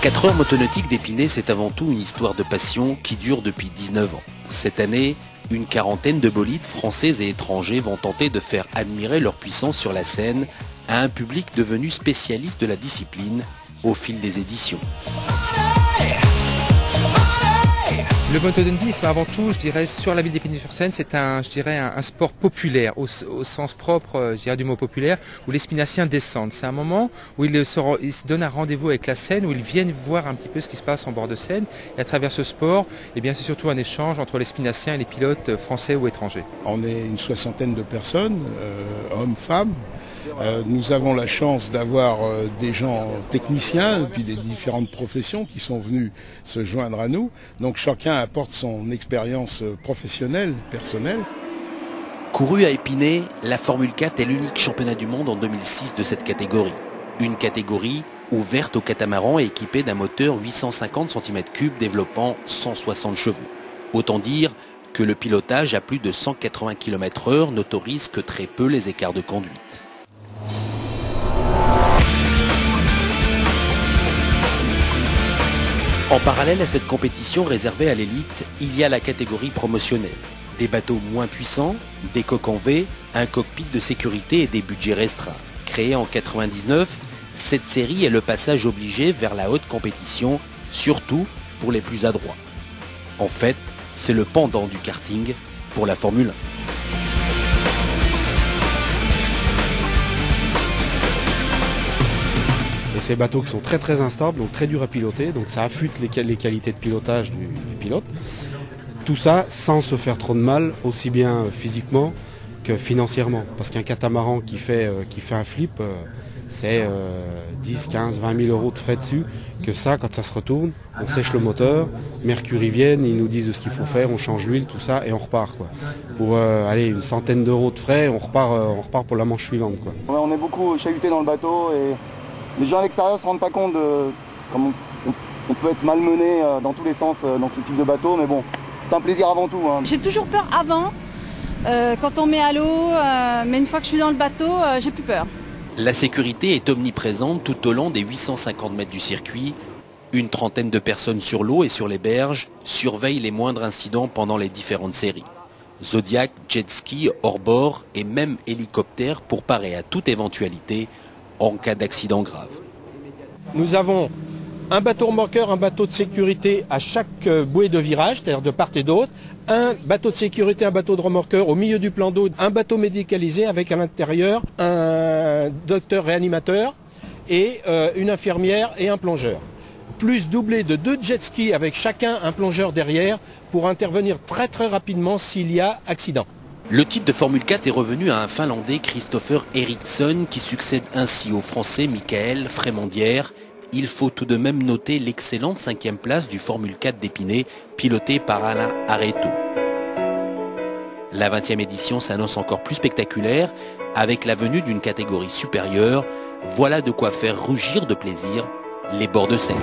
4 heures motonautiques d'Épinay, c'est avant tout une histoire de passion qui dure depuis 19 ans. Cette année, une quarantaine de bolides français et étrangers vont tenter de faire admirer leur puissance sur la scène à un public devenu spécialiste de la discipline au fil des éditions. Le motodentisme, avant tout, je dirais, sur la ville d'Épinay-sur-Seine, c'est un sport populaire, au sens propre, je dirais, du mot populaire, où les spinaciens descendent. C'est un moment où ils se donnent un rendez-vous avec la Seine, où ils viennent voir un petit peu ce qui se passe en bord de Seine. Et à travers ce sport, eh bien, c'est surtout un échange entre les spinaciens et les pilotes français ou étrangers. On est une soixantaine de personnes, hommes, femmes. Nous avons la chance d'avoir des gens techniciens et puis des différentes professions qui sont venus se joindre à nous. Donc chacun apporte son expérience professionnelle, personnelle. Courue à Épinay, la Formule 4 est l'unique championnat du monde en 2006 de cette catégorie. Une catégorie ouverte aux catamarans et équipée d'un moteur 850 cm3 développant 160 chevaux. Autant dire que le pilotage à plus de 180 km/h n'autorise que très peu les écarts de conduite. En parallèle à cette compétition réservée à l'élite, il y a la catégorie promotionnelle. Des bateaux moins puissants, des coques en V, un cockpit de sécurité et des budgets restreints. Créée en 1999, cette série est le passage obligé vers la haute compétition, surtout pour les plus adroits. En fait, c'est le pendant du karting pour la Formule 1. Et ces bateaux qui sont très instables, donc très durs à piloter, donc ça affûte les qualités de pilotage du pilote. Tout ça sans se faire trop de mal, aussi bien physiquement que financièrement. Parce qu'un catamaran qui fait un flip, c'est 10, 15, 20 000 euros de frais dessus. Que ça, quand ça se retourne, on sèche le moteur, Mercury viennent, ils nous disent ce qu'il faut faire, on change l'huile, tout ça, et on repart, quoi. Pour aller une centaine d'euros de frais, on repart pour la manche suivante, quoi. On est beaucoup chahuté dans le bateau et les gens à l'extérieur ne se rendent pas compte de comment on peut être malmené dans tous les sens dans ce type de bateau, mais bon, c'est un plaisir avant tout. Hein. J'ai toujours peur avant, quand on met à l'eau, mais une fois que je suis dans le bateau, j'ai plus peur. La sécurité est omniprésente tout au long des 850 mètres du circuit. Une trentaine de personnes sur l'eau et sur les berges surveillent les moindres incidents pendant les différentes séries. Zodiac, jet ski, hors-bord et même hélicoptère pour parer à toute éventualité en cas d'accident grave. Nous avons un bateau remorqueur, un bateau de sécurité à chaque bouée de virage, c'est-à-dire de part et d'autre, un bateau de sécurité, un bateau de remorqueur au milieu du plan d'eau, un bateau médicalisé avec à l'intérieur un docteur réanimateur et une infirmière et un plongeur. Plus doublé de 2 jet skis avec chacun un plongeur derrière pour intervenir très rapidement s'il y a accident. Le titre de Formule 4 est revenu à un Finlandais, Christopher Eriksson, qui succède ainsi au Français Michael Frémondière. Il faut tout de même noter l'excellente 5e place du Formule 4 d'Épinay, piloté par Alain Areto. La 20e édition s'annonce encore plus spectaculaire, avec la venue d'une catégorie supérieure. Voilà de quoi faire rugir de plaisir les bords de Seine.